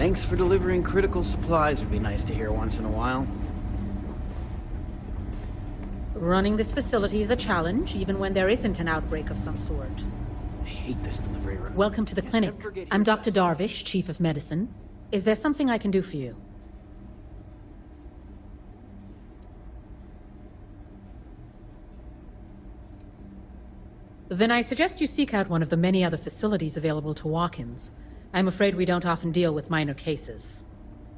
Thanks for delivering critical supplies would be nice to hear once in a while. Running this facility is a challenge, even when there isn't an outbreak of some sort. I hate this delivery room. Welcome to the clinic. I'm Dr. Darvish, Chief of Medicine. Is there something I can do for you? Then I suggest you seek out one of the many other facilities available to walk-ins. I'm afraid we don't often deal with minor cases.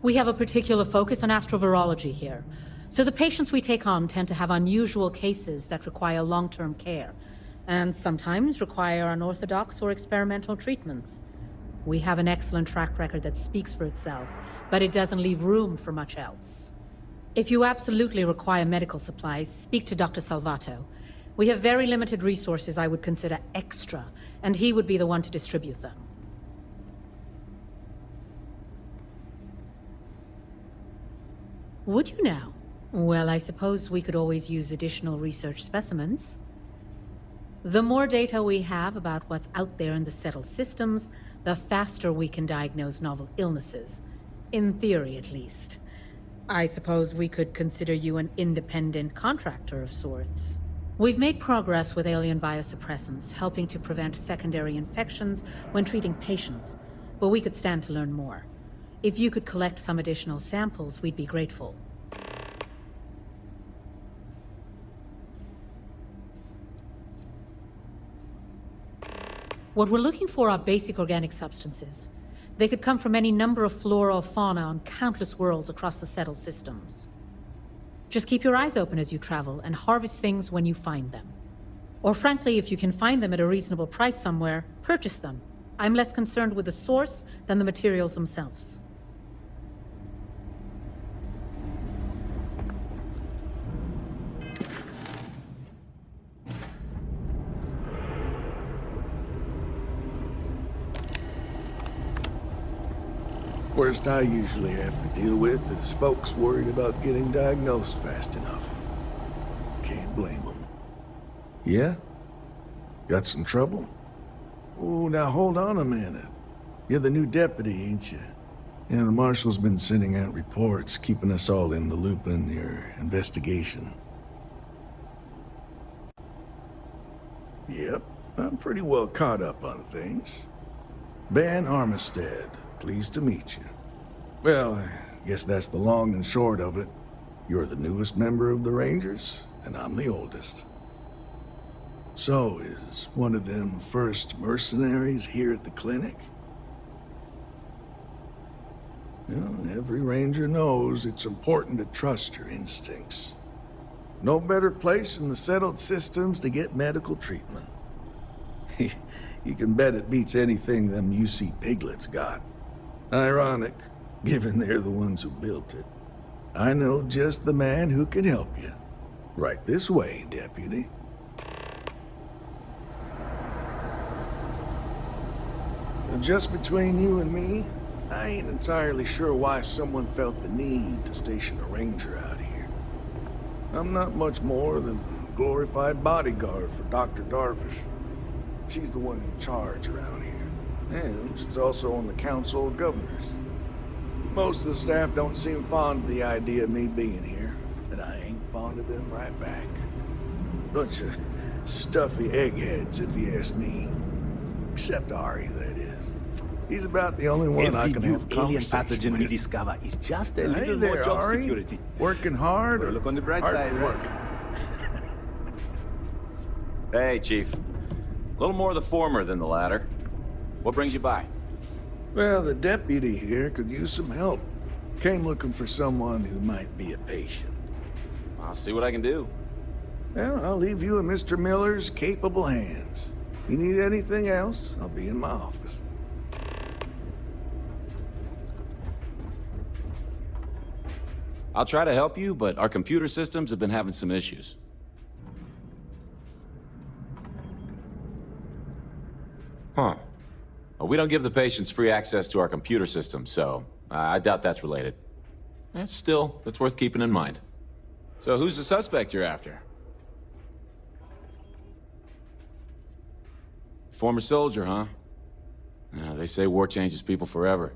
We have a particular focus on astrovirology here, so the patients we take on tend to have unusual cases that require long-term care, and sometimes require unorthodox or experimental treatments. We have an excellent track record that speaks for itself, but it doesn't leave room for much else. If you absolutely require medical supplies, speak to Dr. Salvato. We have very limited resources I would consider extra, and he would be the one to distribute them. Would you now? Well, I suppose we could always use additional research specimens. The more data we have about what's out there in the settled systems, the faster we can diagnose novel illnesses. In theory, at least. I suppose we could consider you an independent contractor of sorts. We've made progress with alien biosuppressants, helping to prevent secondary infections when treating patients, but we could stand to learn more. If you could collect some additional samples, we'd be grateful. What we're looking for are basic organic substances. They could come from any number of flora or fauna on countless worlds across the settled systems. Just keep your eyes open as you travel and harvest things when you find them. Or frankly, if you can find them at a reasonable price somewhere, purchase them. I'm less concerned with the source than the materials themselves. Worst I usually have to deal with is folks worried about getting diagnosed fast enough. Can't blame them. Yeah? Got some trouble? Oh, now hold on a minute. You're the new deputy, ain't you? Yeah, the marshal's been sending out reports, keeping us all in the loop in your investigation. Yep, I'm pretty well caught up on things. Ben Armistead. Pleased to meet you. Well, I guess that's the long and short of it. You're the newest member of the Rangers, and I'm the oldest. So, is one of them first mercenaries here at the clinic? Well, every Ranger knows it's important to trust your instincts. No better place in the settled systems to get medical treatment. You can bet it beats anything them UC piglets got. Ironic, given they're the ones who built it. I know just the man who can help you. Right this way, Deputy. Just between you and me, I ain't entirely sure why someone felt the need to station a ranger out here. I'm not much more than a glorified bodyguard for Dr. Darvish. She's the one in charge around here. And she's also on the Council of Governors. Most of the staff don't seem fond of the idea of me being here, and I ain't fond of them right back. Bunch of stuffy eggheads, if you ask me. Except Ari, that is. He's about the only one I can have a alien conversation pathogen with. we discover is just a little there, more job Ari. security. Working hard, or Look on the bright hardly side, right? working? Hey, Chief. A little more the former than the latter. What brings you by? Well, the deputy here could use some help. Came looking for someone who might be a patient. I'll see what I can do. Well, I'll leave you in Mr. Miller's capable hands. You need anything else, I'll be in my office. I'll try to help you, but our computer systems have been having some issues. Huh. Well, we don't give the patients free access to our computer system, so I doubt that's related. Still, it's worth keeping in mind. So who's the suspect you're after? Former soldier, huh? They say war changes people forever.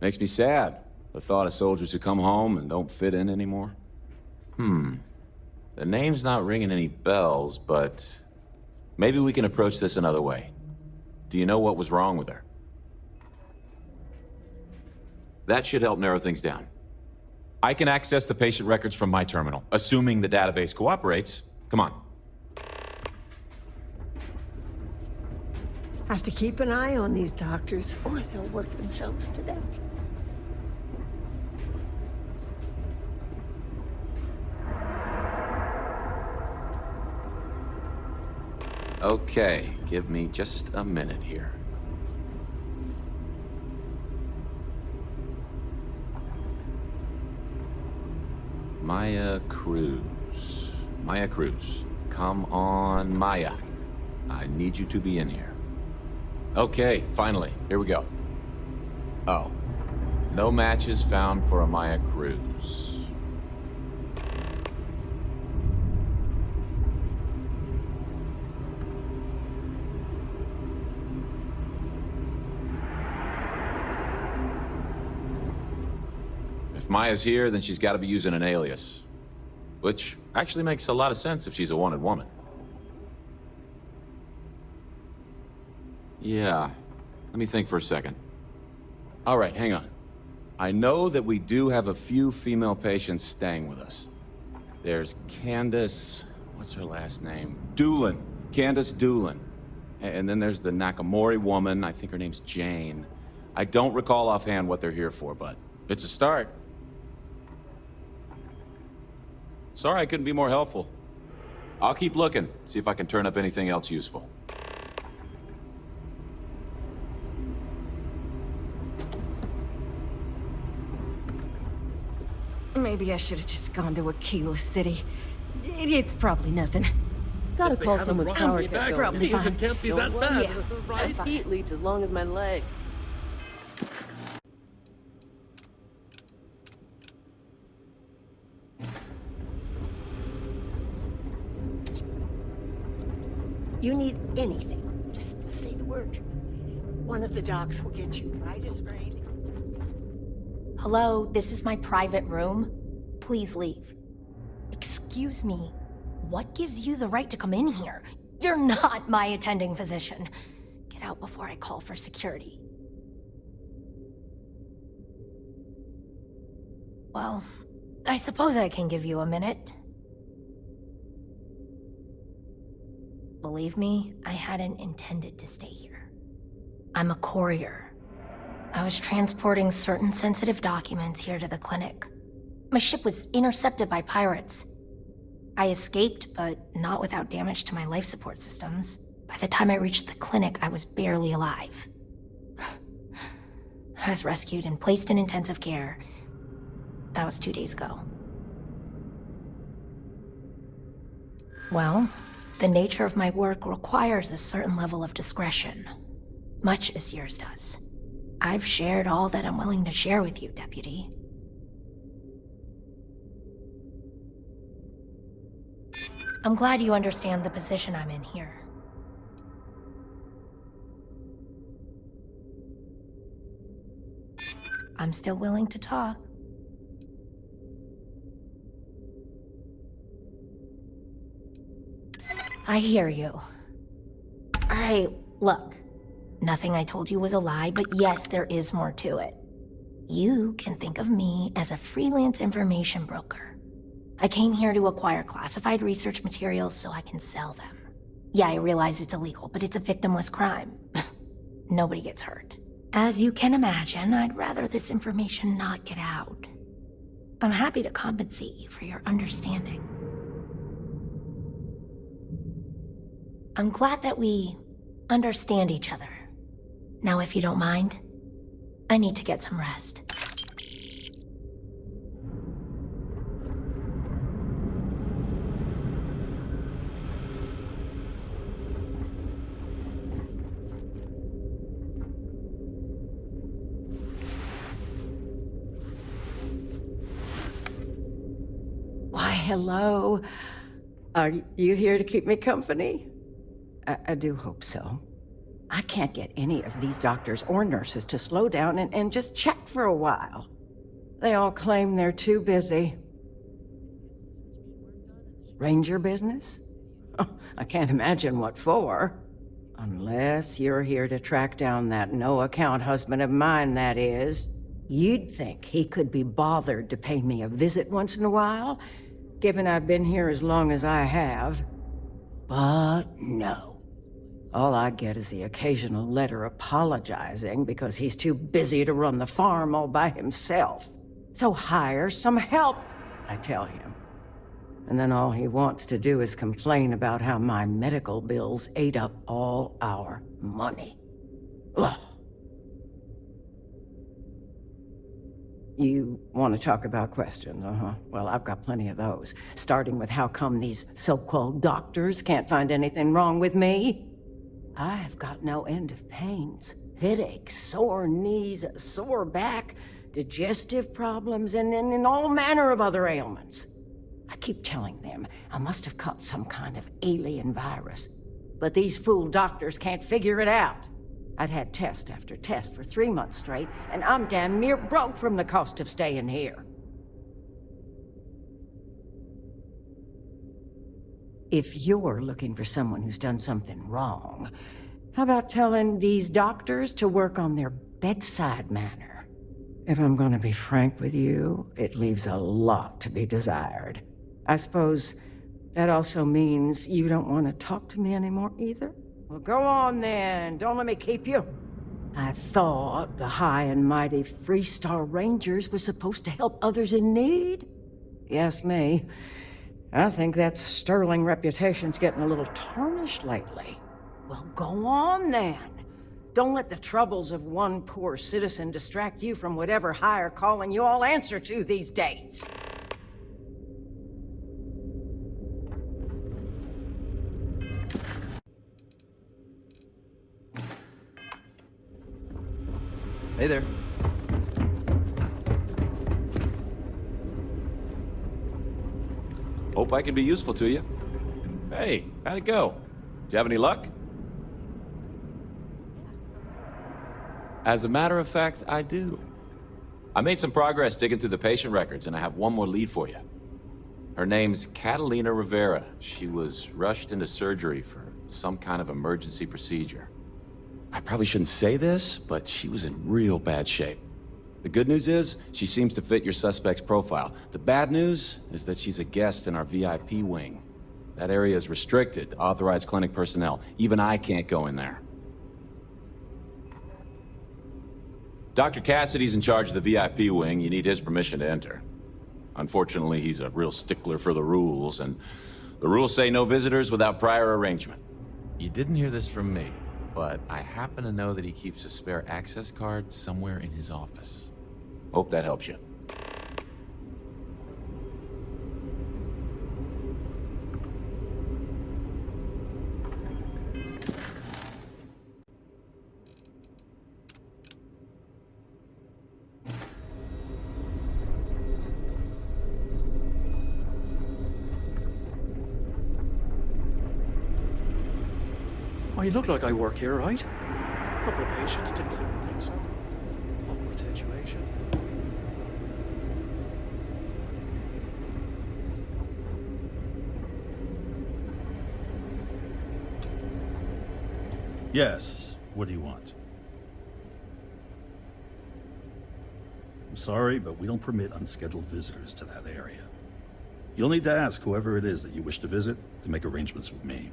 Makes me sad. The thought of soldiers who come home and don't fit in anymore. The name's not ringing any bells, but maybe we can approach this another way. Do you know what was wrong with her? That should help narrow things down. I can access the patient records from my terminal, assuming the database cooperates. Come on. Have to keep an eye on these doctors, or they'll work themselves to death. Okay, give me just a minute here. Maya Cruz. Maya Cruz. Come on, Maya. I need you to be in here. Okay, finally. Here we go. Oh. No matches found for a Maya Cruz. If Maya's here, then she's got to be using an alias. Which actually makes a lot of sense if she's a wanted woman. Yeah, let me think for a second. All right, hang on. I know that we do have a few female patients staying with us. There's Candace, what's her last name? Doolin. Candace Doolin. And then there's the Nakamori woman, I think her name's Jane. I don't recall offhand what they're here for, but it's a start. Sorry I couldn't be more helpful. I'll keep looking, see if I can turn up anything else useful. Maybe I should have just gone to Aquila City. It's probably nothing. Gotta call someone's power cut going. Probably fine. It can't be that bad, Yeah, right? fine. Heat leech as long as my leg. You need anything, just say the word. One of the docs will get you right as rain. Hello, this is my private room. Please leave. Excuse me, what gives you the right to come in here? You're not my attending physician. Get out before I call for security. Well, I suppose I can give you a minute. Believe me, I hadn't intended to stay here. I'm a courier. I was transporting certain sensitive documents here to the clinic. My ship was intercepted by pirates. I escaped, but not without damage to my life support systems. By the time I reached the clinic, I was barely alive. I was rescued and placed in intensive care. That was 2 days ago. Well, the nature of my work requires a certain level of discretion, much as yours does. I've shared all that I'm willing to share with you, Deputy. I'm glad you understand the position I'm in here. I'm still willing to talk. I hear you. Alright, look. Nothing I told you was a lie, but yes, there is more to it. You can think of me as a freelance information broker. I came here to acquire classified research materials so I can sell them. Yeah, I realize it's illegal, but it's a victimless crime. Nobody gets hurt. As you can imagine, I'd rather this information not get out. I'm happy to compensate you for your understanding. I'm glad that we understand each other. Now, if you don't mind, I need to get some rest. Why, hello. Are you here to keep me company? I do hope so. I can't get any of these doctors or nurses to slow down and just check for a while. They all claim they're too busy. Ranger business? Oh, I can't imagine what for. Unless you're here to track down that no-account husband of mine, that is. You'd think he could be bothered to pay me a visit once in a while, given I've been here as long as I have. But no. All I get is the occasional letter apologizing because he's too busy to run the farm all by himself. So hire some help, I tell him. And then all he wants to do is complain about how my medical bills ate up all our money. Ugh. You want to talk about questions, Well, I've got plenty of those. Starting with how come these so-called doctors can't find anything wrong with me? I've got no end of pains. Headaches, sore knees, a sore back, digestive problems, and all manner of other ailments. I keep telling them I must have caught some kind of alien virus. But these fool doctors can't figure it out. I'd had test after test for 3 months straight, and I'm damn near broke from the cost of staying here. If you're looking for someone who's done something wrong, how about telling these doctors to work on their bedside manner? If I'm gonna be frank with you, it leaves a lot to be desired. I suppose that also means you don't want to talk to me anymore either? Well, go on then. Don't let me keep you. I thought the high and mighty Freestar Rangers were supposed to help others in need. You ask me, I think that sterling reputation's getting a little tarnished lately. Well, go on then. Don't let the troubles of one poor citizen distract you from whatever higher calling you all answer to these days. Hey there. Hope I can be useful to you. Hey, how'd it go? Did you have any luck? As a matter of fact, I do. I made some progress digging through the patient records, and I have one more lead for you. Her name's Catalina Rivera. She was rushed into surgery for some kind of emergency procedure. I probably shouldn't say this, but she was in real bad shape. The good news is, she seems to fit your suspect's profile. The bad news is that she's a guest in our VIP wing. That area is restricted to authorized clinic personnel. Even I can't go in there. Dr. Cassidy's in charge of the VIP wing. You need his permission to enter. Unfortunately, he's a real stickler for the rules, and the rules say no visitors without prior arrangement. You didn't hear this from me, but I happen to know that he keeps a spare access card somewhere in his office. Hope that helps you. I look like I work here, right? Couple of patients didn't seem to think so. Awkward situation. Yes, what do you want? I'm sorry, but we don't permit unscheduled visitors to that area. You'll need to ask whoever it is that you wish to visit to make arrangements with me.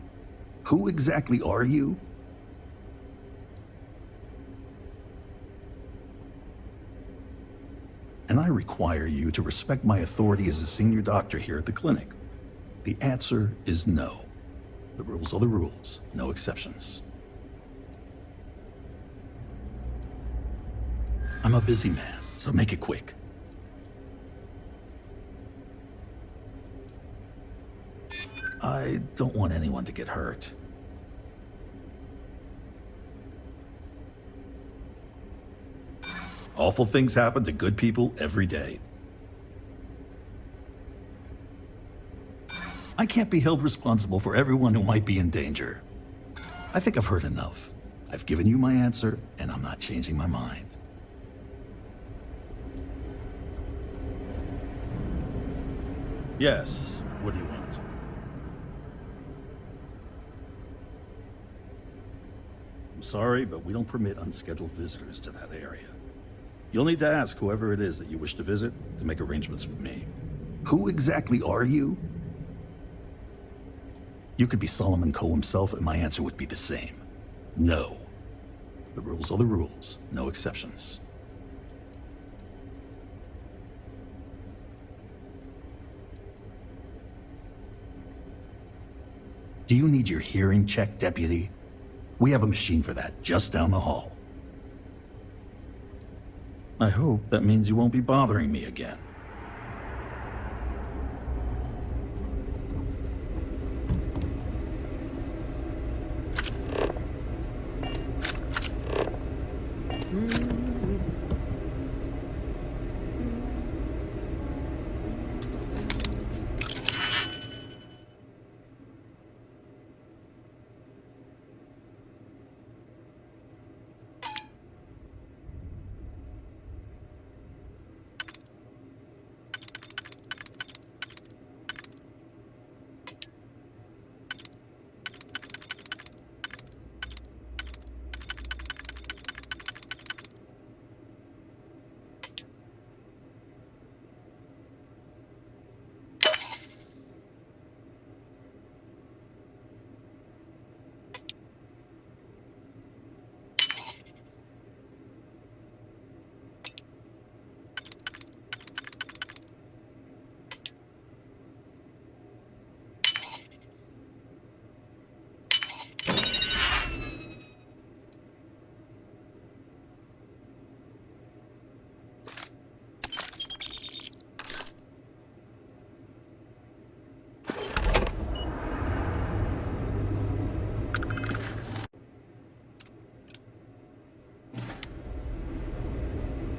Who exactly are you? And I require you to respect my authority as a senior doctor here at the clinic. The answer is no. The rules are the rules, no exceptions. I'm a busy man, so make it quick. I don't want anyone to get hurt. Awful things happen to good people every day. I can't be held responsible for everyone who might be in danger. I think I've heard enough. I've given you my answer, and I'm not changing my mind. Yes, what do you want? I'm sorry, but we don't permit unscheduled visitors to that area. You'll need to ask whoever it is that you wish to visit to make arrangements with me. Who exactly are you? You could be Solomon Coe himself, and my answer would be the same. No. The rules are the rules, no exceptions. Do you need your hearing checked, Deputy? We have a machine for that just down the hall. I hope that means you won't be bothering me again.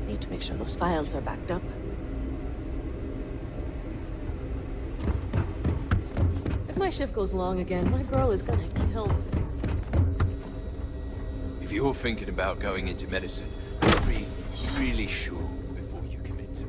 Need to make sure those files are backed up. If my shift goes long again, my girl is gonna kill me. If you're thinking about going into medicine, be really sure before you commit to it.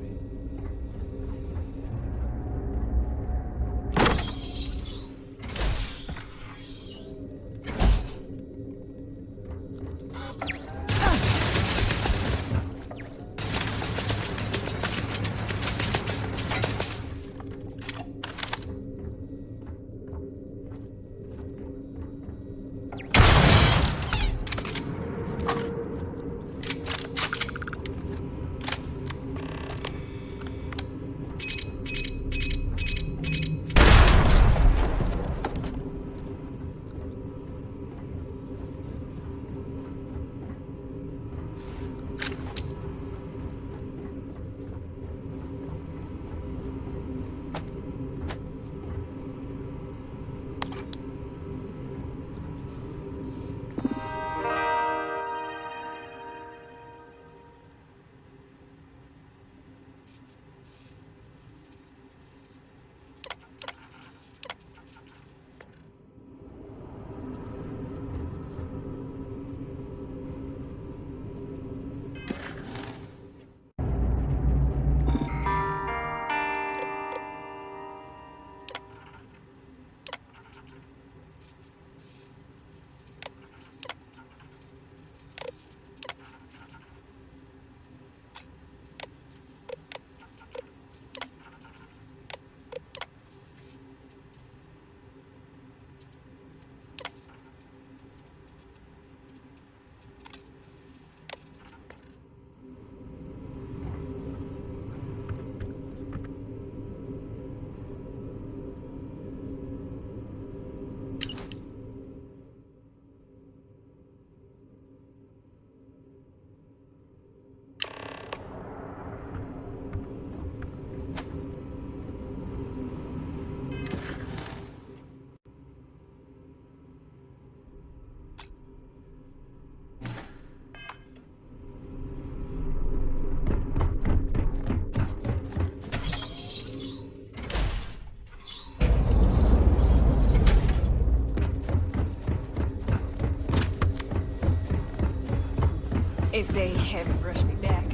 If they haven't rushed me back.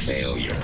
failure.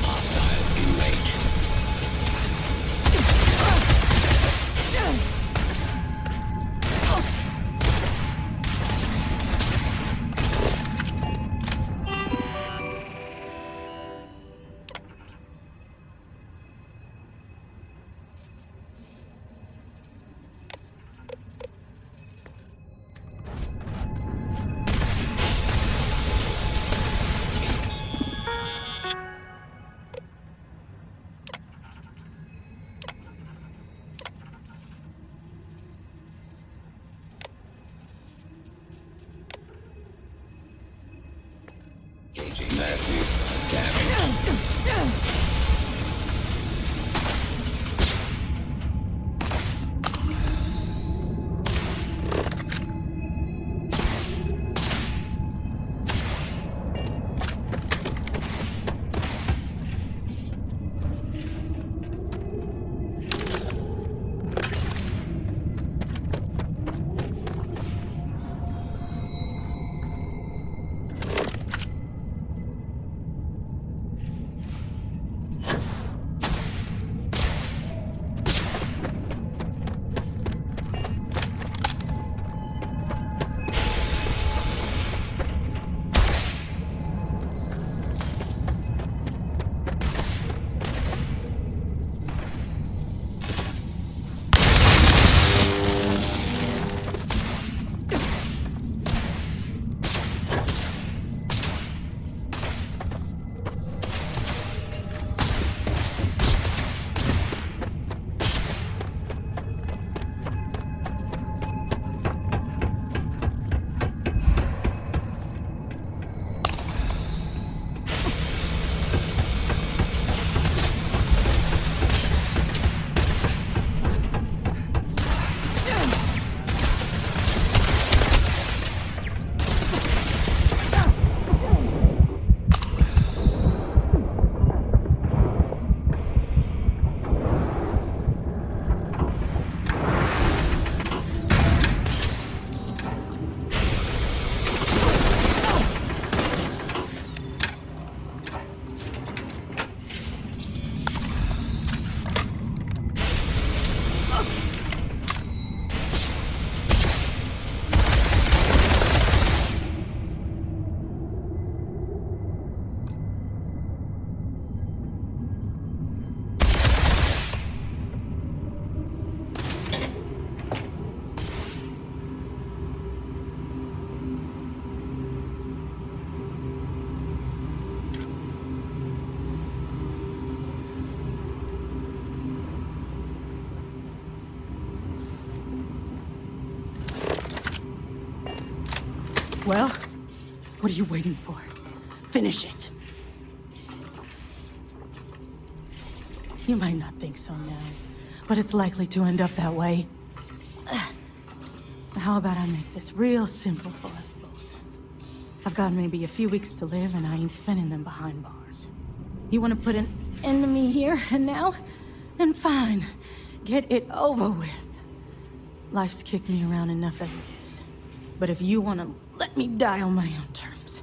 Hostiles in range. Gauging massive damage. Well, what are you waiting for? Finish it. You might not think so now, but it's likely to end up that way. How about I make this real simple for us both? I've got maybe a few weeks to live, and I ain't spending them behind bars. You want to put an end to me here and now? Then fine. Get it over with. Life's kicked me around enough as it is. But if you want to let me die on my own terms,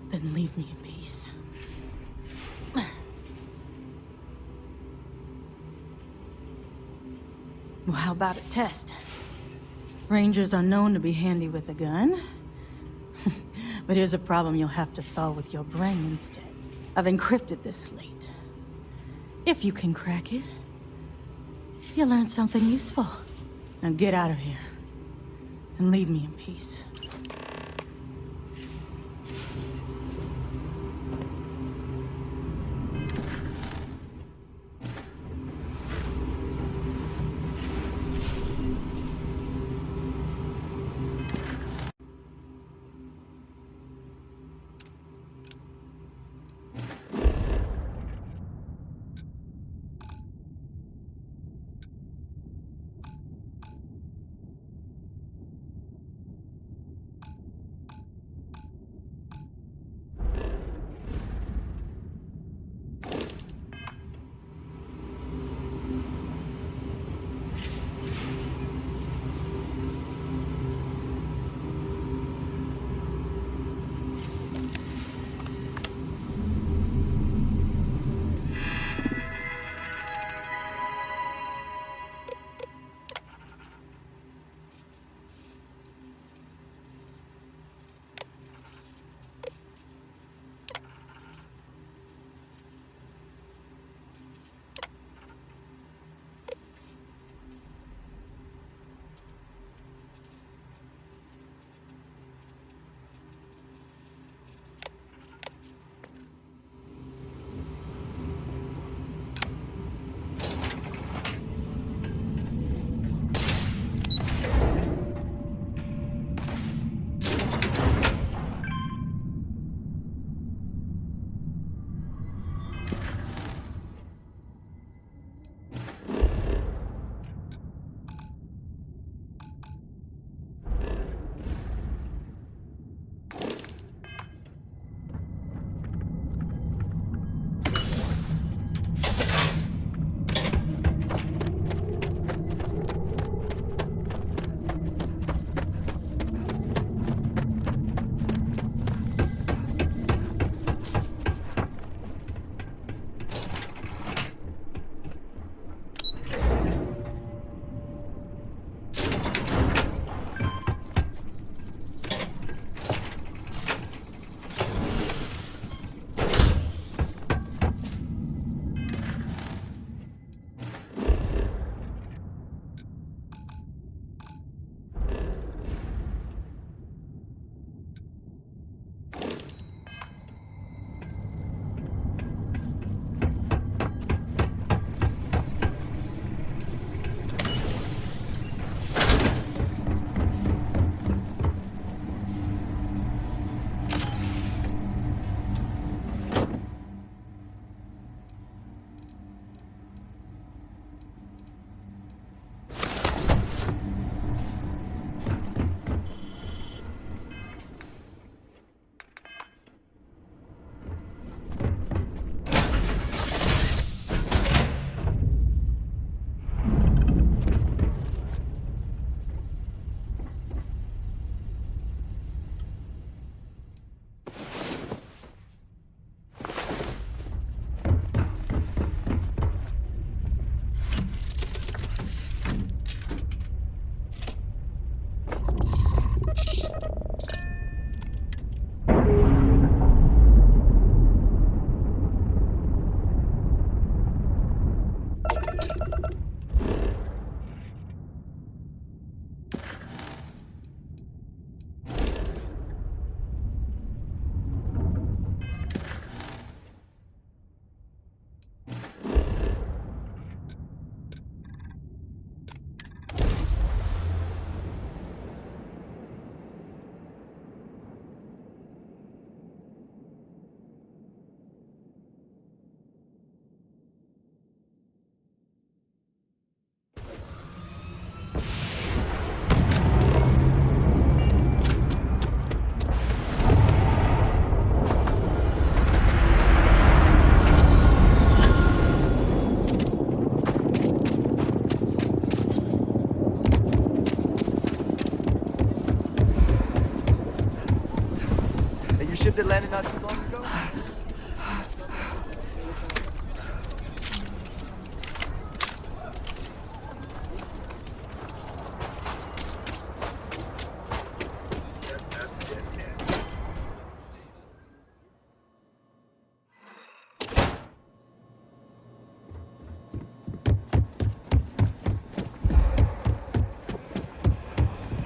then leave me in peace. Well, how about a test? Rangers are known to be handy with a gun. But here's a problem you'll have to solve with your brain instead. I've encrypted this slate. If you can crack it, you'll learn something useful. Now get out of here, and leave me in peace.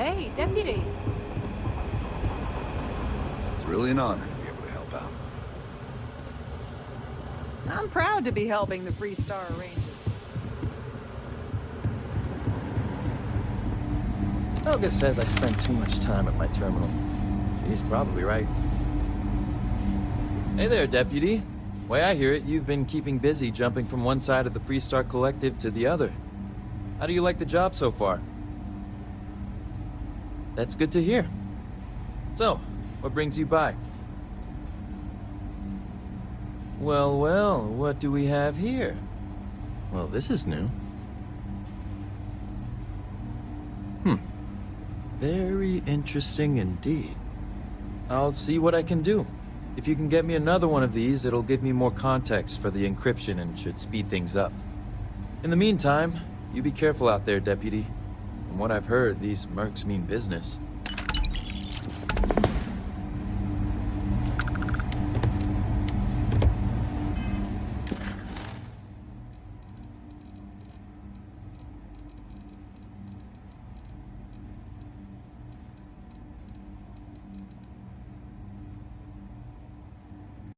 Hey, Deputy. It's really an honor to be able to help out. I'm proud to be helping the Free Star Rangers. Helga says I spend too much time at my terminal. She's probably right. Hey there, Deputy. Way I hear it, you've been keeping busy jumping from one side of the Free Star Collective to the other. How do you like the job so far? That's good to hear. So, what brings you by? Well, well, what do we have here? Well, this is new. Very interesting indeed. I'll see what I can do. If you can get me another one of these, it'll give me more context for the encryption and should speed things up. In the meantime, you be careful out there, Deputy. From what I've heard, these mercs mean business.